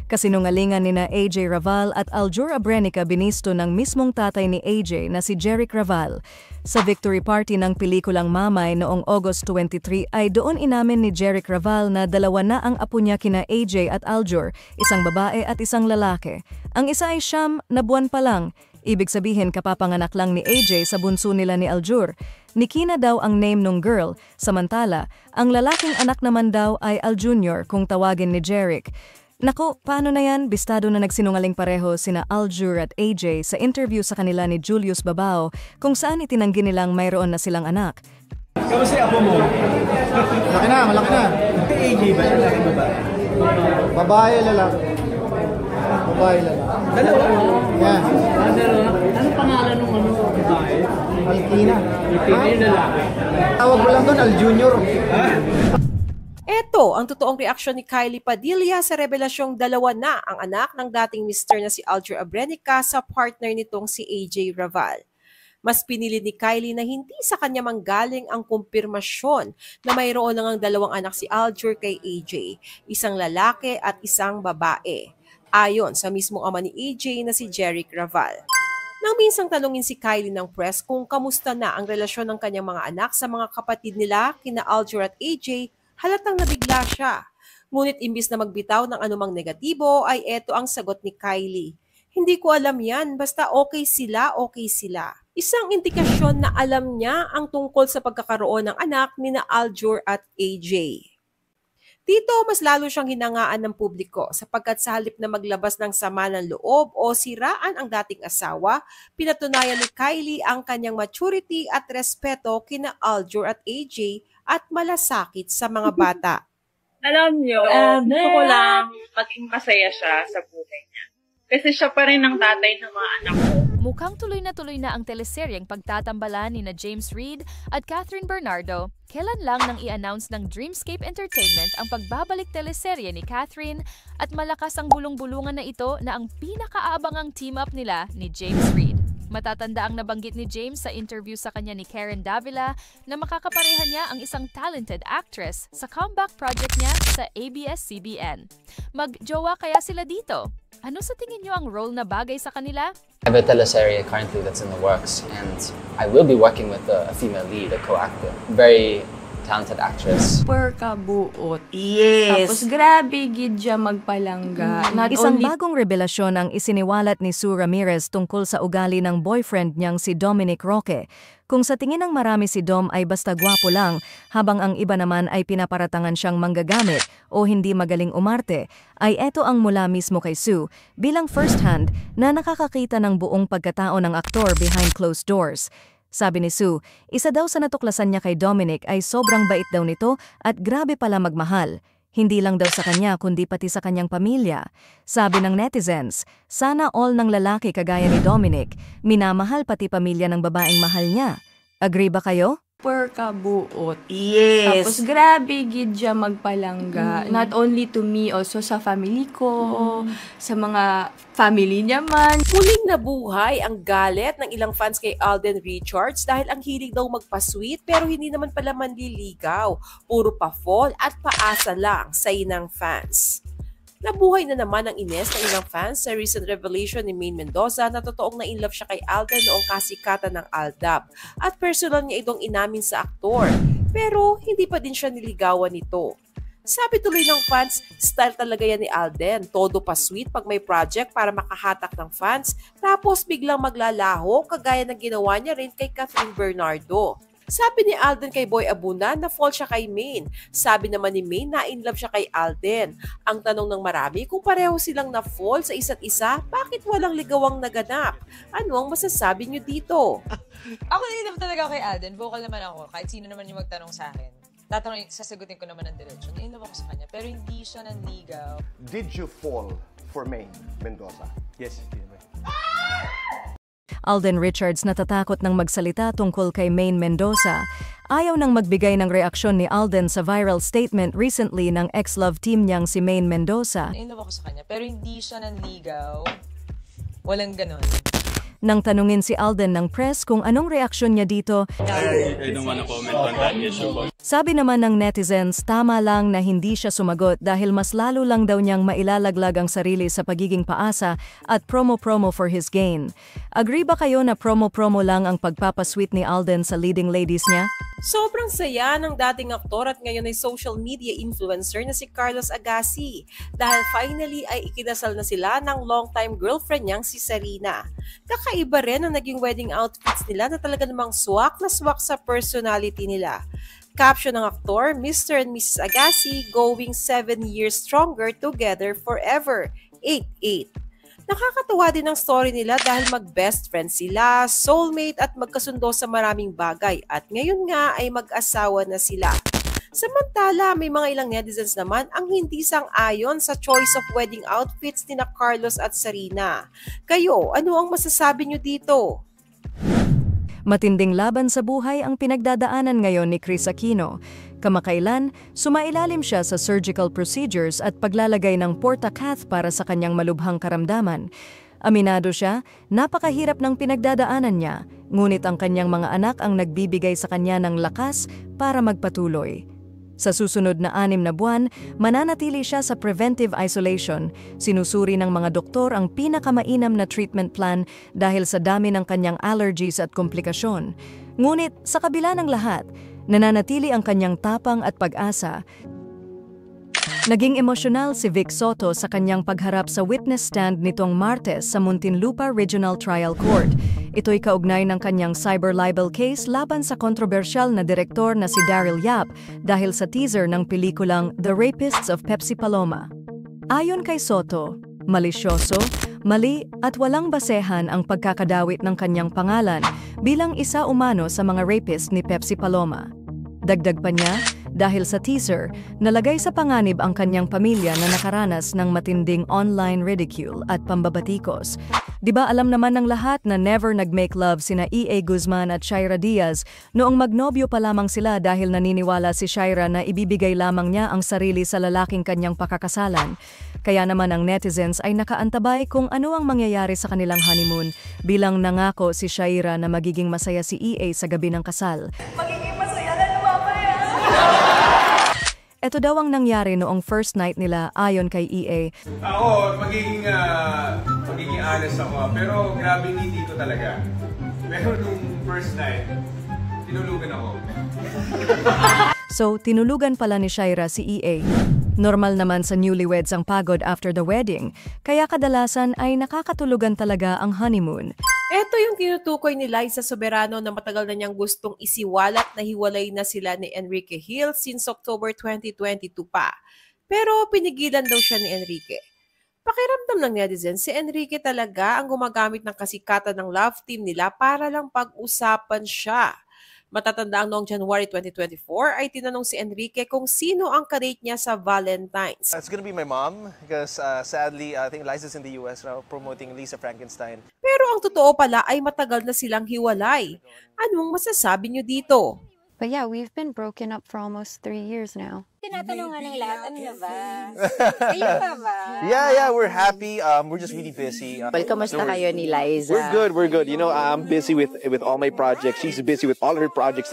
Kasinungalingan nina AJ Raval at Aljur Abrenica binisto ng mismong tatay ni AJ na si Jeric Raval. Sa victory party ng pelikulang Mamay noong August 23 ay doon inamin ni Jeric Raval na dalawa na ang apo niya kina AJ at Aljur, isang babae at isang lalaki. Ang isa ay 9 na buwan pa lang. Ibig sabihin kapapanganak lang ni AJ sa bunso nila ni Aljur. Nikina daw ang name nung girl, samantala, ang lalaking anak naman daw ay Al Jr. kung tawagin ni Jeric. Nako, paano na yan? Bistado na nagsinungaling pareho sina Aljur at AJ sa interview sa kanila ni Julius Babao kung saan itinanggi nilang mayroon na silang anak. Kamusta yung apo mo? Malaki na, malaki na. AJ ba? Lalaki babae? Babae, lalaki. Babae, lalaki. Dalawa? Yan. Dalawa? Anong pangalan ng babae? Altina. Altina yung lalaki. Tawag ko lang doon, Al Junior. Ito ang totoong reaksyon ni Kylie Padilla sa revelasyong dalawa na ang anak ng dating mister na si Aljur Abrenica sa partner nitong si AJ Raval. Mas pinili ni Kylie na hindi sa kanya manggaling ang kumpirmasyon na mayroon na ngang dalawang anak si Aljur kay AJ, isang lalaki at isang babae, ayon sa mismong ama ni AJ na si Jeric Raval. Nang minsang tanungin si Kylie ng press kung kamusta na ang relasyon ng kanyang mga anak sa mga kapatid nila kina Aljur at AJ, halatang nabigla siya. Ngunit imbis na magbitaw ng anumang negatibo ay eto ang sagot ni Kylie. Hindi ko alam yan, basta okay sila, okay sila. Isang indikasyon na alam niya ang tungkol sa pagkakaroon ng anak ni na Aljur at AJ. Dito, mas lalo siyang hinangaan ng publiko sapagkat sa halip na maglabas ng sama ng loob o siraan ang dating asawa, pinatunayan ni Kylie ang kanyang maturity at respeto kina Aljur at AJ at malasakit sa mga bata. Alam niyo, gusto ko lang maging masaya siya sa buhay niya. Kasi siya pa rin ang tatay ng mga anak ko. Mukhang tuloy na ang teleseryeng pagtatambalan ni na James Reid at Catherine Bernardo. Kailan lang nang i-announce ng Dreamscape Entertainment ang pagbabalik teleserye ni Catherine at malakas ang bulong-bulungan na ito na ang pinakaabangang team-up nila ni James Reid. Matatanda ang nabanggit ni James sa interview sa kanya ni Karen Davila na makakapareha niya ang isang talented actress sa comeback project niya sa ABS-CBN. Mag-jowa kaya sila dito? Ano sa tingin niyo ang role na bagay sa kanila? I have a teleserye currently that's in the works and I will be working with a female lead, a co-actor. Very talented actress. Pagkabuot. Yes! Tapos grabe gid siya magpalangga. Not Isang only bagong revelasyon ang isiniwalat ni Sue Ramirez tungkol sa ugali ng boyfriend niyang si Dominic Roque. Kung sa tingin ng marami si Dom ay basta gwapo lang, habang ang iba naman ay pinaparatangan siyang manggagamit o hindi magaling umarte, ay eto ang mula mismo kay Sue bilang first-hand na nakakakita ng buong pagkatao ng aktor behind closed doors. Sabi ni Sue, isa daw sa natuklasan niya kay Dominic ay sobrang bait daw nito at grabe pala magmahal. Hindi lang daw sa kanya kundi pati sa kanyang pamilya. Sabi ng netizens, sana all ng lalaki kagaya ni Dominic, minamahal pati pamilya ng babaeng mahal niya. Agree ba kayo? pagkabuot. Yes! Tapos grabe gid siya magpalangga. Not only to me, also sa family ko, sa mga family niya man. Muling nabuhay ang galit ng ilang fans kay Alden Richards dahil ang hilig daw magpa-sweet pero hindi naman pala manliligaw. Puro pa-fall at paasa lang sa inang fans. Nabuhay na naman ang ines ng ilang fans sa recent revelation ni Maine Mendoza na totoong na-inlove siya kay Alden noong kasikatan ng Aldab at personal niya itong inamin sa aktor. Pero hindi pa din siya niligawan nito. Sabi tuloy ng fans, style talaga yan ni Alden. Todo pa sweet pag may project para makahatak ng fans tapos biglang maglalaho kagaya ng ginawa niya rin kay Catherine Bernardo. Sabi ni Alden kay Boy Abunda na fall siya kay Maine. Sabi naman ni Maine na in love siya kay Alden. Ang tanong ng marami kung pareho silang na-fall sa isa't isa, bakit walang ligawang naganap? Ano ang masasabi niyo dito? Ako in love talaga ako kay Alden. Vocal naman ako. Kahit sino naman yung magtanong sa akin. Sasagutin ko naman ang diretsyon. In love ako sa kanya. Pero hindi siya nanligaw. Did you fall for Maine Mendoza? Yes, hindi naman. Alden Richards natatakot ng magsalita tungkol kay Maine Mendoza. Ayaw nang magbigay ng reaksyon ni Alden sa viral statement recently ng ex-love team niyang si Maine Mendoza. In love ako sa kanya, pero hindi siya nanligaw. Walang ganon. Nang tanungin si Alden ng press kung anong reaksyon niya dito, I don't wanna comment on that issue. sabi naman ng netizens tama lang na hindi siya sumagot dahil mas lalo lang daw niyang mailalaglag ang sarili sa pagiging paasa at promo-promo for his gain. Agree ba kayo na promo-promo lang ang pagpapasweet ni Alden sa leading ladies niya? Sobrang saya ng dating aktor at ngayon ay social media influencer na si Carlos Agassi dahil finally ay ikinasal na sila ng long-time girlfriend niyang si Sarina. Kakaiba rin ang naging wedding outfits nila na talaga namang swak na swak sa personality nila. Caption ng aktor, Mr. and Mrs. Agassi going 7 years stronger together forever, 8-8. Nakakatuwa din ang story nila dahil mag-best friends sila, soulmate at magkasundo sa maraming bagay at ngayon nga ay mag-asawa na sila. Samantala, may mga ilang netizens naman ang hindi sang-ayon sa choice of wedding outfits ni na Carlos at Sarina. Kayo, ano ang masasabi nyo dito? Matinding laban sa buhay ang pinagdadaanan ngayon ni Kris Aquino. Kamakailan, sumailalim siya sa surgical procedures at paglalagay ng portacath para sa kanyang malubhang karamdaman. Aminado siya, napakahirap ng pinagdadaanan niya, ngunit ang kanyang mga anak ang nagbibigay sa kanya ng lakas para magpatuloy. Sa susunod na 6 na buwan, mananatili siya sa preventive isolation. Sinusuri ng mga doktor ang pinakamainam na treatment plan dahil sa dami ng kanyang allergies at komplikasyon. Ngunit sa kabila ng lahat, nananatili ang kanyang tapang at pag-asa. Naging emosyonal si Vic Soto sa kanyang pagharap sa witness stand nitong Martes sa Muntinlupa Regional Trial Court. Ito'y kaugnay ng kanyang cyber libel case laban sa kontrobersyal na direktor na si Daryl Yap dahil sa teaser ng pelikulang The Rapists of Pepsi Paloma. Ayon kay Soto, malisyoso, mali at walang basehan ang pagkakadawit ng kanyang pangalan bilang isa umano sa mga rapist ni Pepsi Paloma. Dagdag pa niya, dahil sa teaser, nalagay sa panganib ang kanyang pamilya na nakaranas ng matinding online ridicule at pambabatikos. Diba alam naman ng lahat na never nag-make love sina E.A. Guzman at Shaira Diaz noong magnobyo pa lamang sila dahil naniniwala si Shaira na ibibigay lamang niya ang sarili sa lalaking kanyang pakakasalan. Kaya naman ang netizens ay nakaantabay kung ano ang mangyayari sa kanilang honeymoon bilang nangako si Shaira na magiging masaya si E.A. sa gabi ng kasal. Ito daw ang nangyari noong first night nila ayon kay EA. Ako, magiging honest ako, pero grabe hindi dito talaga. Pero nung first night, tinulugan ako. So, tinulugan pala ni Shaira si EA. Normal naman sa newlyweds ang pagod after the wedding, kaya kadalasan ay nakakatulugan talaga ang honeymoon. Ito yung tinutukoy ni Liza Soberano na matagal na niyang gustong isiwalat na hiwalay na sila ni Enrique Hill since October 2022 pa. Pero pinigilan daw siya ni Enrique. Pakiramdam ng netizens, si Enrique talaga ang gumagamit ng kasikatan ng love team nila para lang pag-usapan siya. Matatandaan noong January 2024 ay tinanong si Enrique kung sino ang karate niya sa Valentine's. It's gonna be my mom because sadly, I think Liza's in the US now promoting Lisa Frankenstein. Pero ang totoo pala ay matagal na silang hiwalay. Anong masasabi niyo dito? But yeah, we've been broken up for almost 3 years now. Tinatanong nga ng lahat, ano na ba? Kayo pa ba? Yeah, we're happy. We're just really busy. Kamusta kayo ni Liza? We're good. You know, I'm busy with all my projects. She's busy with all her projects.